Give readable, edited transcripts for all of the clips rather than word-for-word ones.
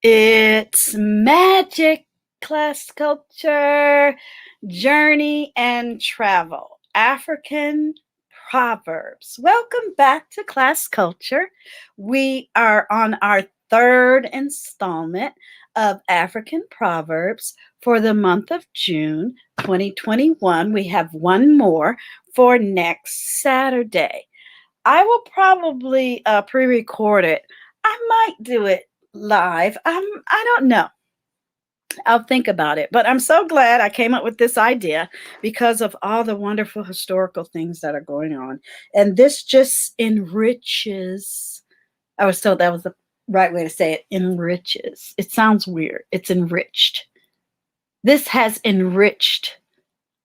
It's magic, class culture, journey, and travel. African proverbs. Welcome back to Class Culture. We are on our third installment of African proverbs for the month of June 2021. We have one more for next Saturday. I will probably pre-record it. I might do it live. I don't know. I'll think about it. But I'm so glad I came up with this idea because of all the wonderful historical things that are going on. And this just enriches. I was told that was the right way to say it. Enriches. It sounds weird. It's enriched. This has enriched,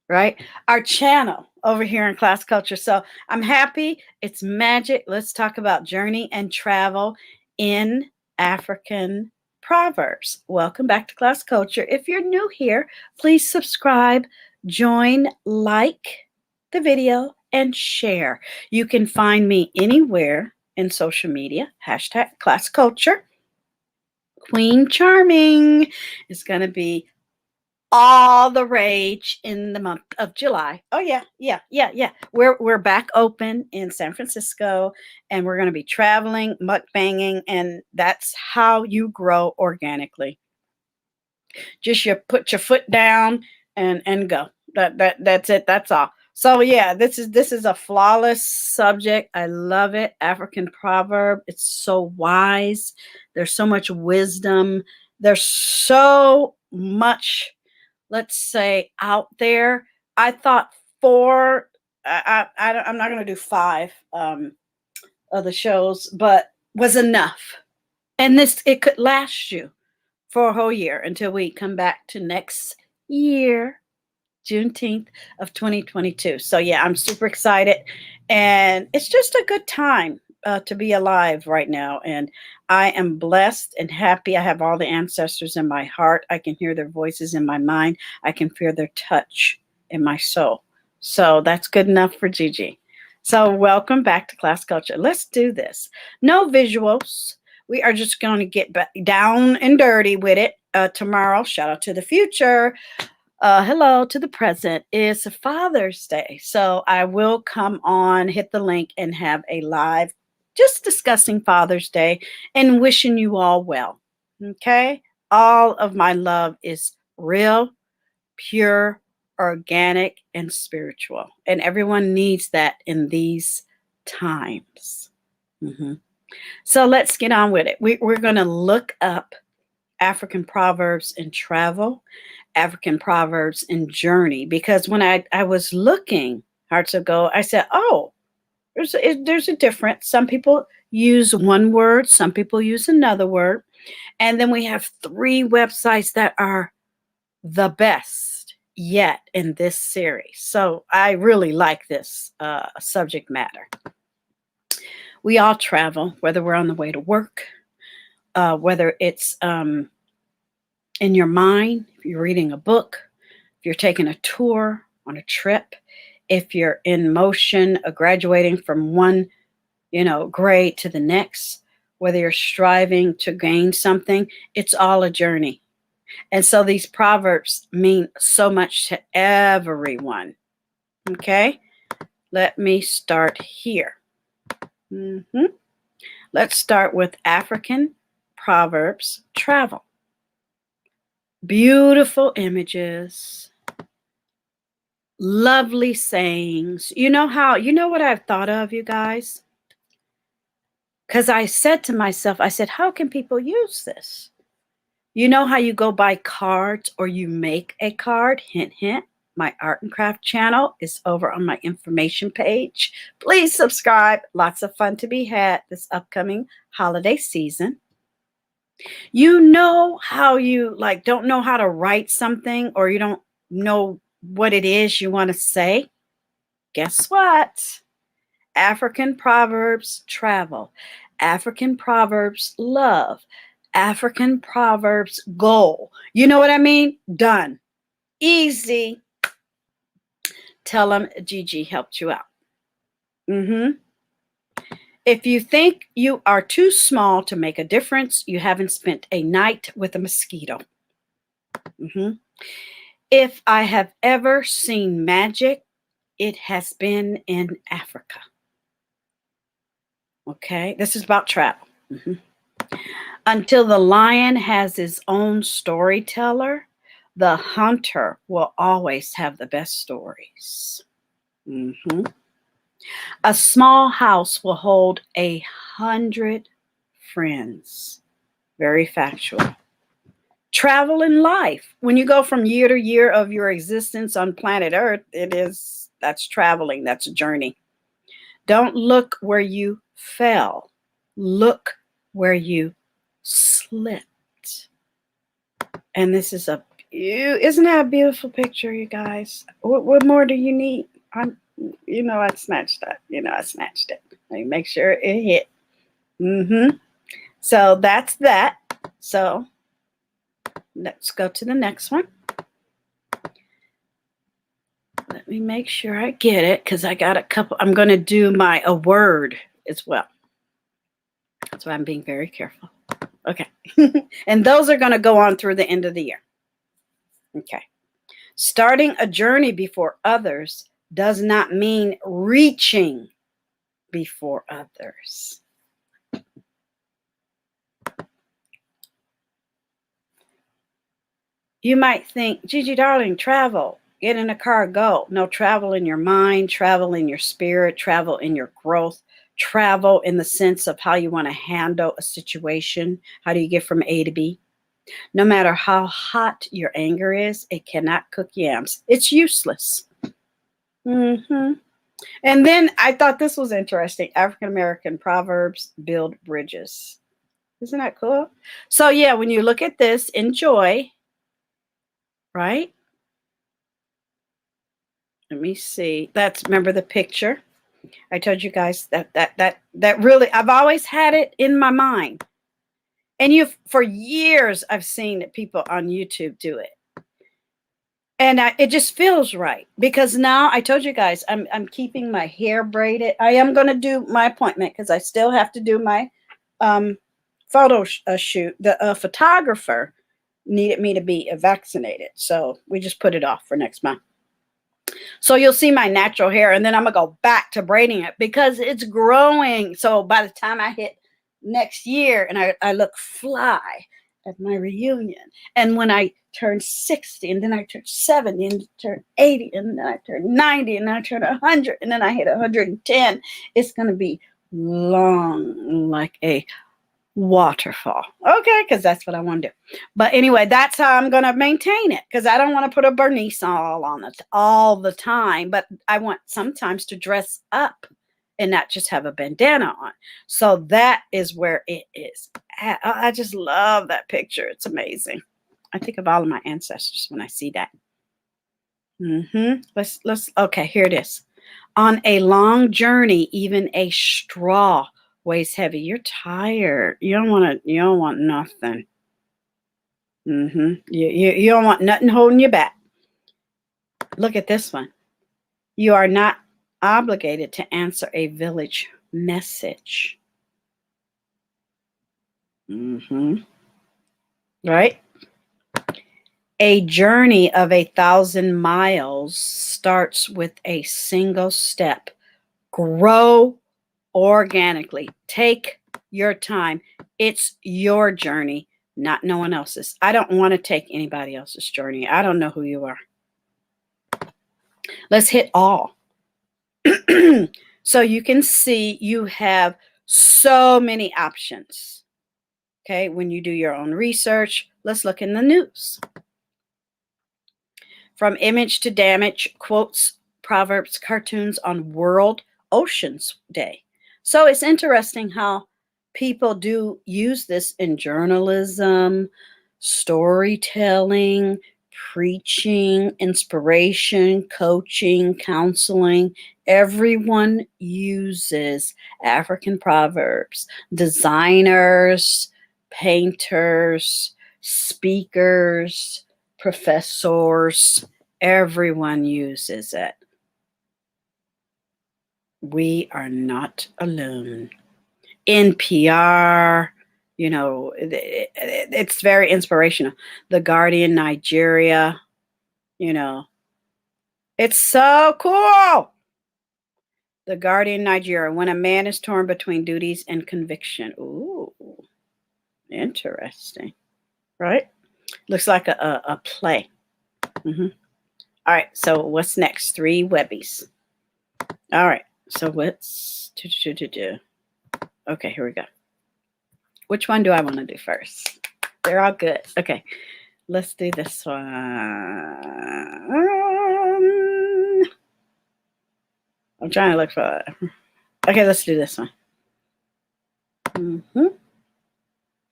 right? Our channel over here in Class Culture. So I'm happy. It's magic. Let's talk about journey and travel in African proverbs. Welcome back to Class Culture. If you're new here, please subscribe, join, like the video, and share. You can find me anywhere in social media. Hashtag Class Culture. Queen Charming is going to be all the rage in the month of July. Oh yeah. We're back open in San Francisco, and we're going to be traveling, mukbanging, and that's how you grow organically. Just you put your foot down and go. That's it. That's all. So yeah, this is a flawless subject. I love it. African proverb. It's so wise. There's so much wisdom. There's so much, let's say, out there. I thought I'm not going to do 5 of the shows, but was enough. And it could last you for a whole year until we come back to next year, Juneteenth of 2022. So yeah, I'm super excited, and it's just a good time to be alive right now. And I am blessed and happy. I have all the ancestors in my heart. I can hear their voices in my mind. I can feel their touch in my soul. So that's good enough for Gigi. So welcome back to Class Culture. Let's do this. No visuals. We are just going to get down and dirty with it. Tomorrow, shout out to the future. Hello to the present. It's Father's Day. So I will come on, hit the link, and have a live just discussing Father's Day and wishing you all well. Okay? All of my love is real, pure, organic, and spiritual. And everyone needs that in these times. So let's get on with it. We're going to look up African proverbs in travel, African proverbs in journey, because when I was looking hearts ago, I said, oh, there's a difference. Some people use one word, some people use another word. And then we have 3 websites that are the best yet in this series. So I really like this subject matter. We all travel, whether we're on the way to work, whether it's in your mind, if you're reading a book, if you're taking a tour on a trip, if you're in motion, graduating from one, grade to the next, whether you're striving to gain something, it's all a journey. And so these proverbs mean so much to everyone. Okay, let me start here. Let's start with African proverbs travel. Beautiful images, lovely sayings. You know what I've thought of, you guys? Because I said to myself, I said, how can people use this? You know how you go buy cards or you make a card? Hint, hint. My art and craft channel is over on my information page. Please subscribe. Lots of fun to be had this upcoming holiday season. You know how you don't know how to write something, or you don't know what it is you want to say? Guess what? African proverbs travel. African proverbs love. African proverbs goal. You know what I mean? Done. Easy. Tell them Gigi helped you out. If you think you are too small to make a difference, you haven't spent a night with a mosquito. If I have ever seen magic, it has been in Africa. Okay, this is about travel. Until the lion has his own storyteller, the hunter will always have the best stories. A small house will hold 100 friends. Very factual. Travel in life. When you go from year to year of your existence on planet Earth, that's traveling. That's a journey. Don't look where you fell. Look where you slipped. And this is isn't that a beautiful picture, you guys? What more do you need? I snatched that. I snatched it. Let me make sure it hit. So that's that. So let's go to the next one. Let me make sure I get it, because I got a couple. I'm going to do a word as well. That's why I'm being very careful. Okay. And those are going to go on through the end of the year. Okay. Starting a journey before others does not mean reaching before others. You might think, Gigi darling, travel. Get in a car, go. No, travel in your mind, travel in your spirit, travel in your growth, travel in the sense of how you want to handle a situation. How do you get from A to B? No matter how hot your anger is, it cannot cook yams. It's useless. And then I thought this was interesting. African-American proverbs build bridges. Isn't that cool? So yeah, when you look at this, enjoy, right? Let me see. Remember the picture? I told you guys that really, I've always had it in my mind. And for years, I've seen people on YouTube do it. And it just feels right, because now I told you guys, I'm keeping my hair braided. I am going to do my appointment, because I still have to do my photo shoot. The photographer needed me to be vaccinated. So we just put it off for next month. So you'll see my natural hair, and then I'm going to go back to braiding it because it's growing. So by the time I hit next year, and I look fly at my reunion, and when I turn 60, and then I turn 70, and turn 80, and then I turn 90, and then I turn 100, and then I hit 110, it's going to be long like a waterfall. Okay, because that's what I want to do. But anyway, that's how I'm going to maintain it, because I don't want to put a Bernice on it all the time, but I want sometimes to dress up and not just have a bandana on. So that is where it is. I just love that picture. It's amazing. I think of all of my ancestors when I see that. Let's okay, here it is. On a long journey, even a straw weighs heavy. You're tired. You don't want nothing. You don't want nothing holding you back. Look at this one. You are not obligated to answer a village message. Right? A journey of 1,000 miles starts with a single step. Grow organically. Take your time. It's your journey, not no one else's. I don't want to take anybody else's journey. I don't know who you are. Let's hit all. So you can see you have so many options. Okay, when you do your own research, let's look in the news. From image to damage, quotes, proverbs, cartoons on World Oceans Day. So it's interesting how people do use this in journalism, storytelling, preaching, inspiration, coaching, counseling. Everyone uses African proverbs. Designers, painters, speakers, professors, everyone uses it. We are not alone. NPR, you know, it's very inspirational. The Guardian, Nigeria, you know, it's so cool. The Guardian, Nigeria, when a man is torn between duties and conviction. Ooh, interesting, right? Looks like a play. Mm-hmm. All right, so what's next? 3 Webbies. All right, so what's... Okay, here we go. Which one do I want to do first? They're all good. Okay, let's do this one. I'm trying to look for... Okay, let's do this one.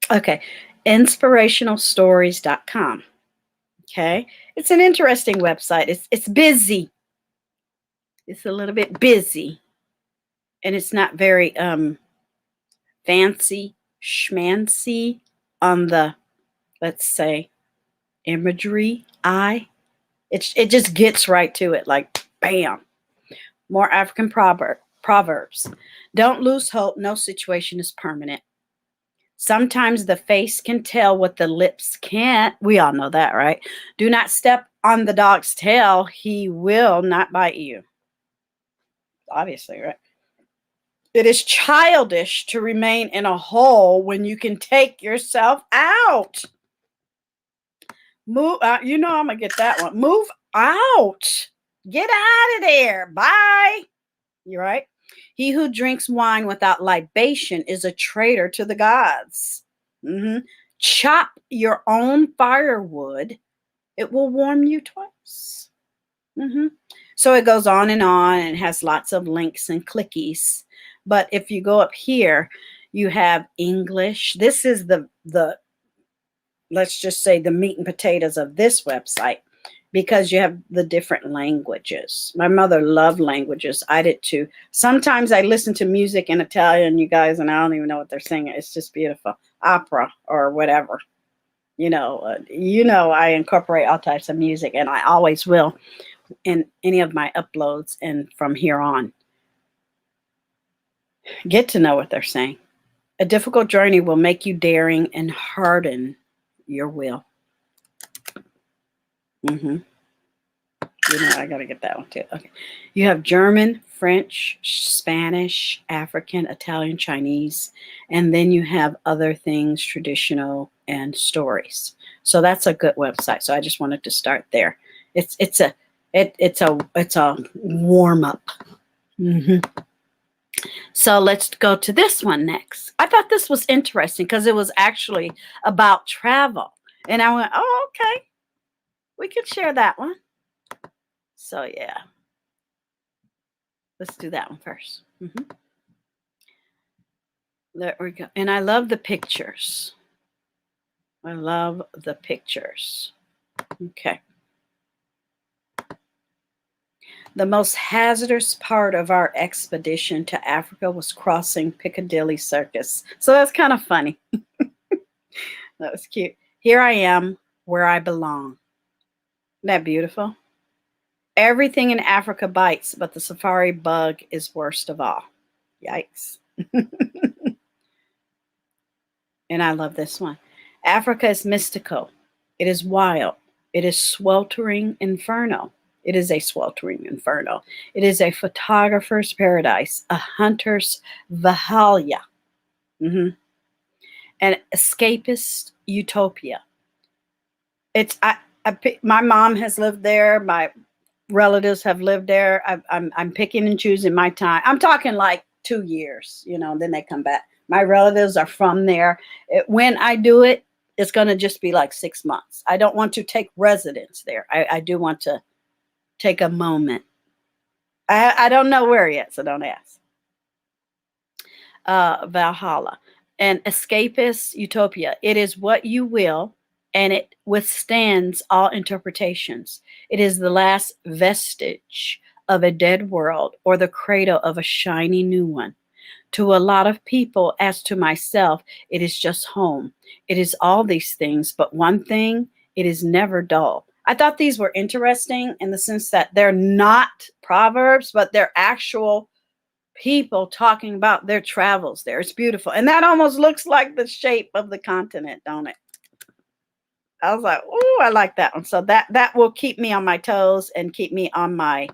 Okay, inspirationalstories.com. Okay, it's an interesting website. It's busy. It's a little bit busy, and it's not very fancy schmancy on the, let's say, imagery eye. It just gets right to it, like bam. More African proverbs. Don't lose hope. No situation is permanent. Sometimes the face can tell what the lips can't. We all know that, right? Do not step on the dog's tail. He will not bite you. Obviously, right? It is childish to remain in a hole when you can take yourself out. Move out. You know I'm going to get that one. Move out. Get out of there. Bye. You're right. He who drinks wine without libation is a traitor to the gods. Chop your own firewood. It will warm you twice. So it goes on and has lots of links and clickies. But if you go up here, you have English. This is the let's just say the meat and potatoes of this website, because you have the different languages. My mother loved languages. I did too. Sometimes I listen to music in Italian, you guys, and I don't even know what they're singing. It's just beautiful. Opera or whatever. You know, I incorporate all types of music, and I always will in any of my uploads and from here on. Get to know what they're saying. A difficult journey will make you daring and harden your will. You know, I got to get that one too. Okay. You have German, French, Spanish, African, Italian, Chinese, and then you have other things, traditional and stories. So that's a good website. So I just wanted to start there. It's a warm up. So let's go to this one next. I thought this was interesting because it was actually about travel. And I went, oh, okay. We could share that one. So, yeah. Let's do that one first. There we go. And I love the pictures. I love the pictures. Okay. The most hazardous part of our expedition to Africa was crossing Piccadilly Circus. So that's kind of funny. That was cute. Here I am where I belong. Isn't that beautiful? Everything in Africa bites, but the safari bug is worst of all. Yikes. And I love this one. Africa is mystical. It is wild. It is sweltering inferno. It is a sweltering inferno. It is a photographer's paradise, a hunter's Valhalla, an escapist utopia. It's my mom has lived there. My relatives have lived there. I'm picking and choosing my time. I'm talking like 2 years, you know, and then they come back. My relatives are from there. When I do it, it's going to just be like 6 months. I don't want to take residence there. I do want to take a moment. I don't know where yet, so don't ask. Valhalla, an escapist utopia. It is what you will, and it withstands all interpretations. It is the last vestige of a dead world or the cradle of a shiny new one. To a lot of people, as to myself, it is just home. It is all these things, but one thing, it is never dull. I thought these were interesting in the sense that they're not proverbs, but they're actual people talking about their travels there. It's beautiful. And that almost looks like the shape of the continent, don't it? I was like, oh, I like that one. So that will keep me on my toes and keep me on my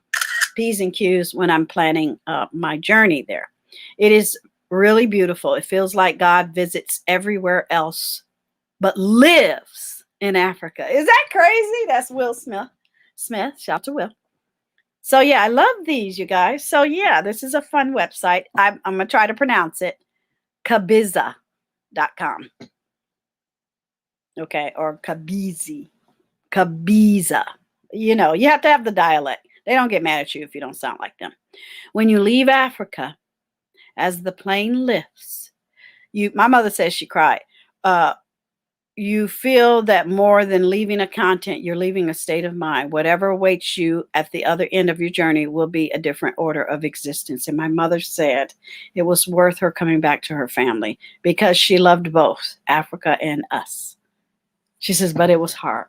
P's and Q's when I'm planning my journey there. It is really beautiful. It feels like God visits everywhere else, but lives in Africa. Is that crazy? That's Will Smith. Shout out to Will. So yeah, I love these, you guys. So yeah, this is a fun website. I'm going to try to pronounce it. Kabiza.com. Okay, or Kabizi. Kabiza. You know, you have to have the dialect. They don't get mad at you if you don't sound like them. When you leave Africa, as the plane lifts, my mother says she cried. You feel that more than leaving a content, you're leaving a state of mind. Whatever awaits you at the other end of your journey will be a different order of existence. And my mother said it was worth her coming back to her family because she loved both Africa and us. She says, but it was hard.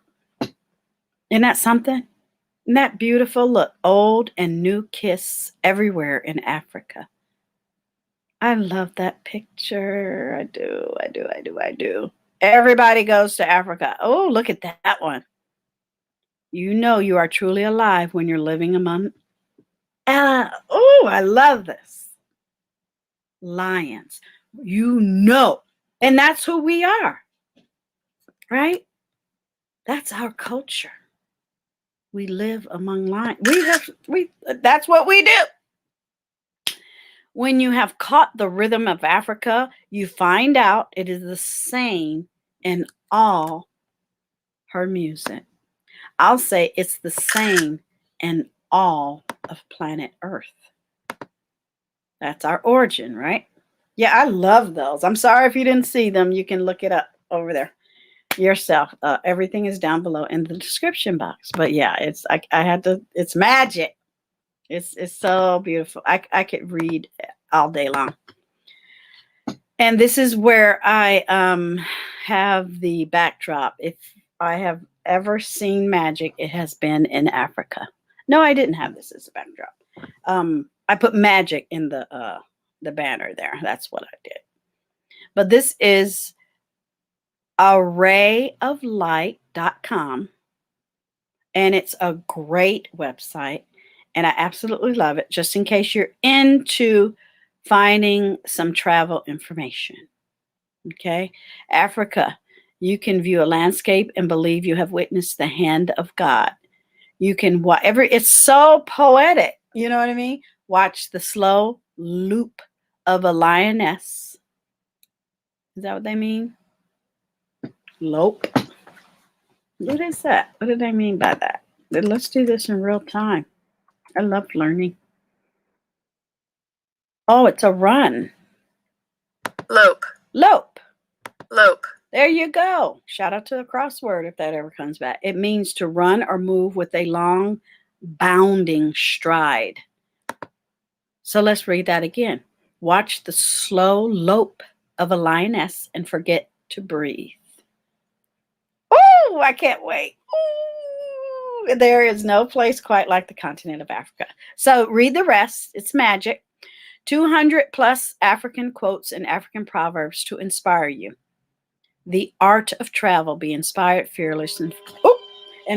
Isn't that something? Isn't that beautiful? Look, old and new kiss everywhere in Africa. I love that picture. I do. Everybody goes to Africa. Oh, look at that one. You know you are truly alive when you're living among. Oh, I love this. Lions. You know. And that's who we are. Right? That's our culture. We live among lions. That's what we do. When you have caught the rhythm of Africa, you find out it is the same in all her music. I'll say it's the same in all of planet Earth. That's our origin, right? Yeah, I love those. I'm sorry if you didn't see them. You can look it up over there yourself. Everything is down below in the description box. But yeah, it's magic. It's so beautiful. I could read all day long. And this is where I have the backdrop. If I have ever seen magic, it has been in Africa. No, I didn't have this as a backdrop. I put magic in the banner there. That's what I did. But this is arrayoflight.com. And it's a great website. And I absolutely love it. Just in case you're into finding some travel information. Okay. Africa, you can view a landscape and believe you have witnessed the hand of God. You can whatever. It's so poetic. You know what I mean? Watch the slow loop of a lioness. Is that what they mean? Lope. What is that? What did I mean by that? Let's do this in real time. I love learning. Oh, it's a run. Lope. Lope. Lope. There you go. Shout out to the crossword if that ever comes back. It means to run or move with a long, bounding stride. So let's read that again. Watch the slow lope of a lioness and forget to breathe. Oh, I can't wait. Ooh, there is no place quite like the continent of Africa. So read the rest. It's magic. 200 plus African quotes and African proverbs to inspire you. The art of travel. Be inspired, fearless, and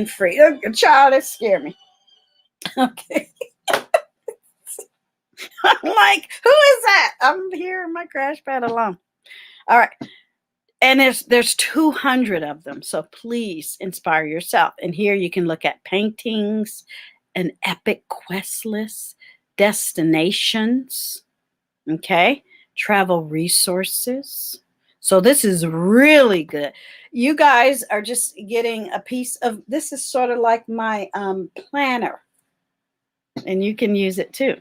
free. Oh, child, that scared me. Okay. I'm like, who is that? I'm here in my crash pad alone. All right. And there's 200 of them. So please inspire yourself. And here you can look at paintings, an epic quest list, destinations, okay, travel resources. So this is really good. You guys are just getting a piece of, this is sort of like my planner. And you can use it too.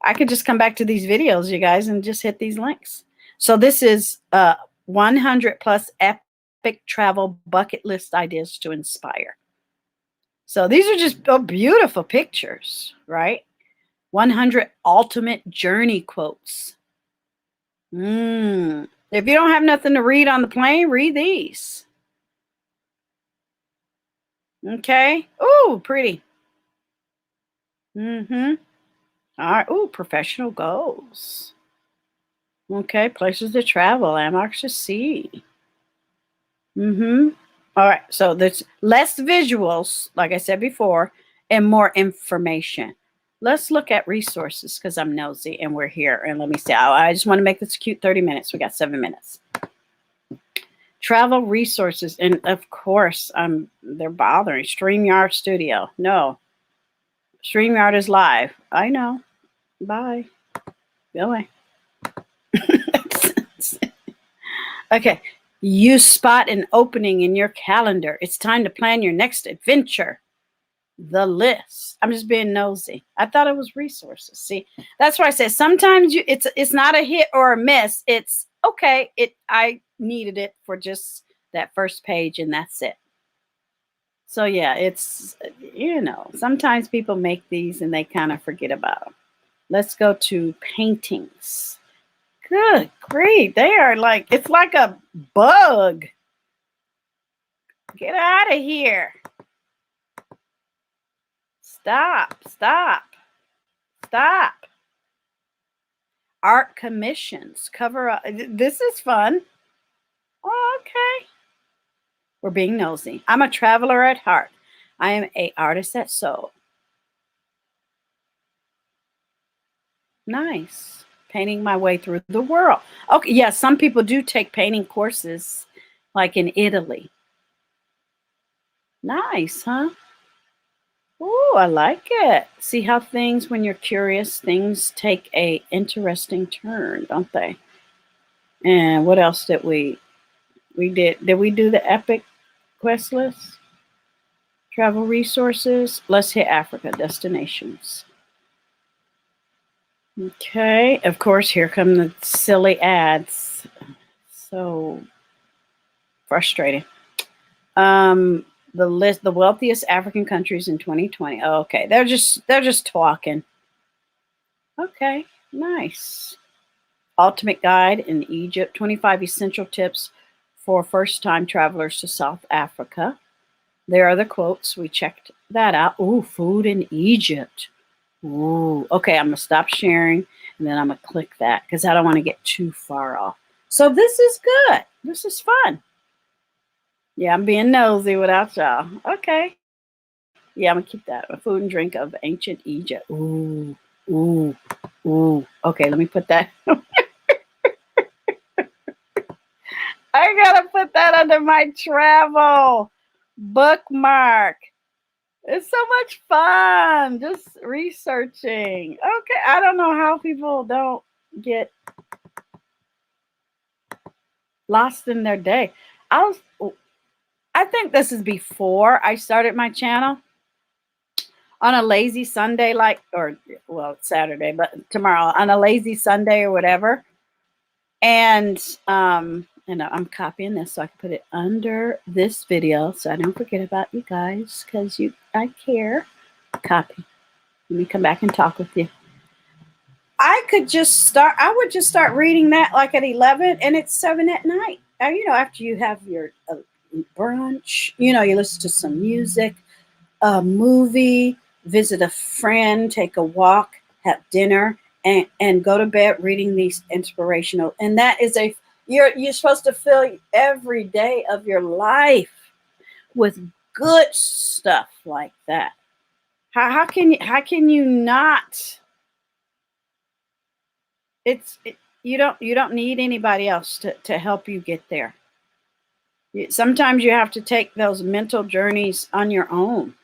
I could just come back to these videos, you guys, and just hit these links. So this is 100 plus epic travel bucket list ideas to inspire. So these are just beautiful pictures, right? 100 ultimate journey quotes. If you don't have nothing to read on the plane, read these. Okay. Oh, pretty. All right. Ooh, professional goals. Okay, places to travel, landmarks to see. All right, so there's less visuals, like I said before, and more information. Let's look at resources because I'm nosy and we're here. And let me see. I just want to make this cute 30 minutes. We got 7 minutes. Travel resources. And of course, they're bothering. StreamYard Studio. No. StreamYard is live. I know. Bye. Go away. Okay. You spot an opening in your calendar. It's time to plan your next adventure. The list. I'm just being nosy. I thought it was resources. See, that's why I said sometimes it's not a hit or a miss. It's okay. I needed it for just that first page and that's it. So yeah, it's, sometimes people make these and they kind of forget about them. Let's go to paintings. Good grief. They are like, it's like a bug. Get out of here. Stop. Art commissions. Cover up. This is fun. Oh, okay. We're being nosy. I'm a traveler at heart. I am an artist at soul. Nice. Painting my way through the world. Okay, yeah, some people do take painting courses like in Italy. Nice, huh? Oh, I like it. See how things, when you're curious, things take a interesting turn, don't they? And what else did we did? Did we do the epic quest list? Travel resources. Let's hit Africa destinations. Okay, of course, here come the silly ads. So frustrating. The list, the wealthiest African countries in 2020. Oh, okay, they're just talking. Okay, nice. Ultimate guide in Egypt. 25 essential tips for first-time travelers to South Africa. There are the quotes. We checked that out. Ooh, food in Egypt. Ooh, okay, I'm going to stop sharing, and then I'm going to click that because I don't want to get too far off. So this is good. This is fun. Yeah, I'm being nosy without y'all. Okay. Yeah, I'm going to keep that. A food and drink of ancient Egypt. Ooh. Okay, let me put that. I got to put that under my travel bookmark. It's so much fun just researching. Okay, I don't know how people don't get lost in their day. I think this is before I started my channel on a lazy Sunday, it's Saturday, but tomorrow on a lazy Sunday or whatever. And I'm copying this so I can put it under this video so I don't forget about you guys because I care. Copy. Let me come back and talk with you. I would just start reading that like at 11 and it's 7 at night. After you have your brunch, you listen to some music, a movie, visit a friend, take a walk, have dinner, and go to bed reading these inspirational. And that is you're supposed to fill every day of your life with good stuff like that. How can you not? You don't need anybody else to help you get there. Sometimes you have to take those mental journeys on your own.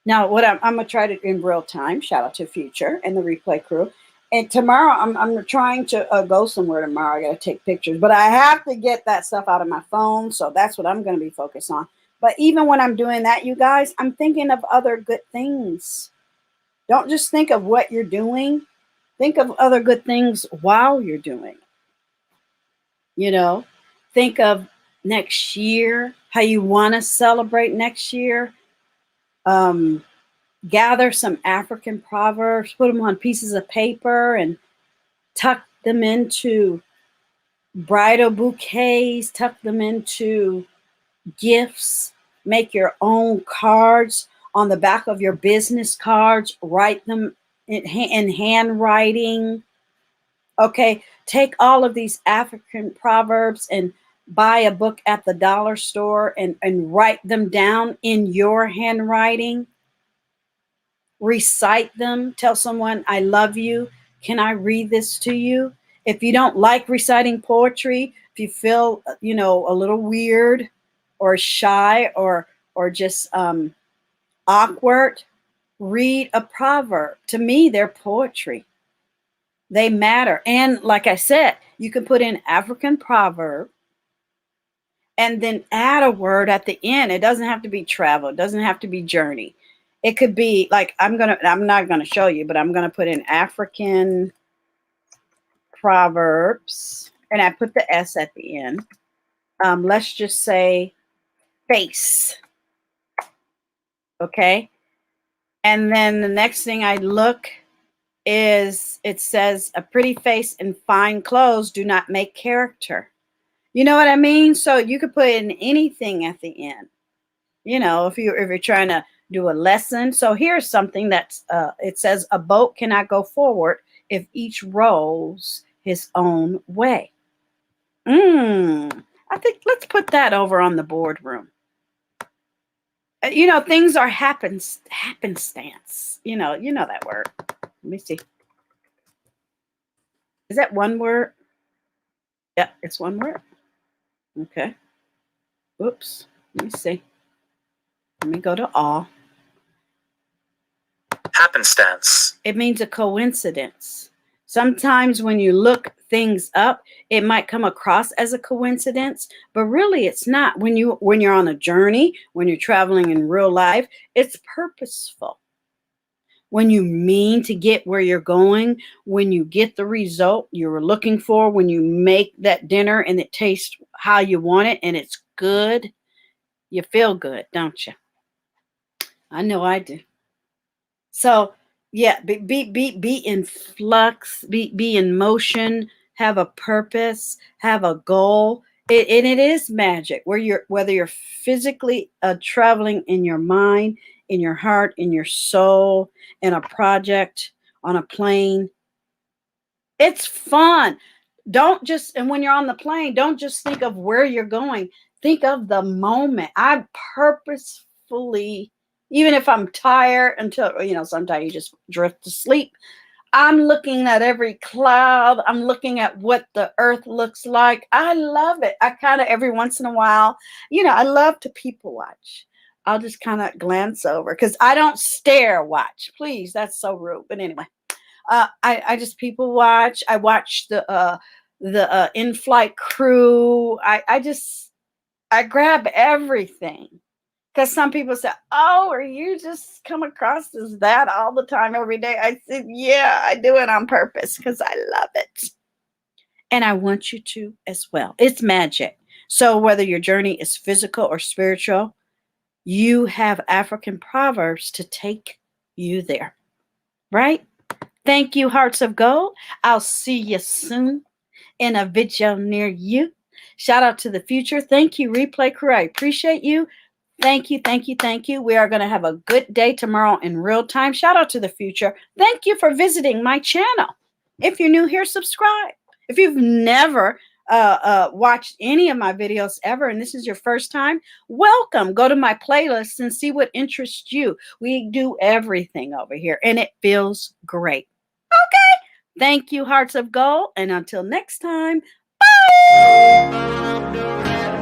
Now, what I'm gonna try to in real time. Shout out to Future and the replay crew. And tomorrow, I'm trying to go somewhere tomorrow. I got to take pictures, but I have to get that stuff out of my phone. So that's what I'm going to be focused on. But even when I'm doing that, you guys, I'm thinking of other good things. Don't just think of what you're doing. Think of other good things while you're doing it. Think of next year, how you want to celebrate next year. Gather some African proverbs, put them on pieces of paper and tuck them into bridal bouquets, tuck them into gifts, make your own cards on the back of your business cards, write them in handwriting. Okay, take all of these African proverbs and buy a book at the dollar store and write them down in your handwriting. Recite them. Tell someone, I love you. Can I read this to you? If you don't like reciting poetry, if you feel, a little weird or shy or just awkward, read a proverb. To me, they're poetry. They matter. And like I said, you can put in African proverb and then add a word at the end. It doesn't have to be travel. It doesn't have to be journey. It could be like, I'm not gonna show you, but I'm gonna put in African proverbs and I put the S at the end. Let's just say face. Okay. And then the next thing I look is, it says a pretty face and fine clothes do not make character. You know what I mean? So you could put in anything at the end. If you're trying to do a lesson. So here's something that's it says a boat cannot go forward if each rows his own way. I think let's put that over on the boardroom. Things are happenstance. You know that word. Let me see. Is that one word? Yeah, it's one word. Okay. Oops. Let me see. Let me go to all. Happenstance. It means a coincidence. Sometimes when you look things up, it might come across as a coincidence, but really it's not. When you're on a journey, when you're traveling in real life, it's purposeful. When you mean to get where you're going, when you get the result you were looking for, when you make that dinner and it tastes how you want it and it's good, you feel good, don't you? I know I do. So yeah, be in flux, be in motion, have a purpose, have a goal. And it is magic whether you're physically traveling in your mind, in your heart, in your soul, in a project, on a plane. It's fun. And when you're on the plane, don't just think of where you're going. Think of the moment. I purposefully, even if I'm tired until, sometimes you just drift to sleep. I'm looking at every cloud. I'm looking at what the earth looks like. I love it. I kind of every once in a while, I love to people watch. I'll just kind of glance over because I don't stare watch. Please, that's so rude. But anyway, I just people watch. I watch the in-flight crew. I grab everything. Because some people say, oh, are you just come across as that all the time, every day? I said, yeah, I do it on purpose because I love it. And I want you to as well. It's magic. So whether your journey is physical or spiritual, you have African proverbs to take you there. Right? Thank you, Hearts of Gold. I'll see you soon in a video near you. Shout out to the future. Thank you, Replay Crew. I appreciate you. Thank you, thank you, thank you. We are going to have a good day tomorrow in real time. Shout out to the future. Thank you for visiting my channel. If you're new here, subscribe. If you've never watched any of my videos ever, and this is your first time, welcome. Go to my playlist and see what interests you. We do everything over here, and it feels great. Okay. Thank you, Hearts of Gold. And until next time, bye.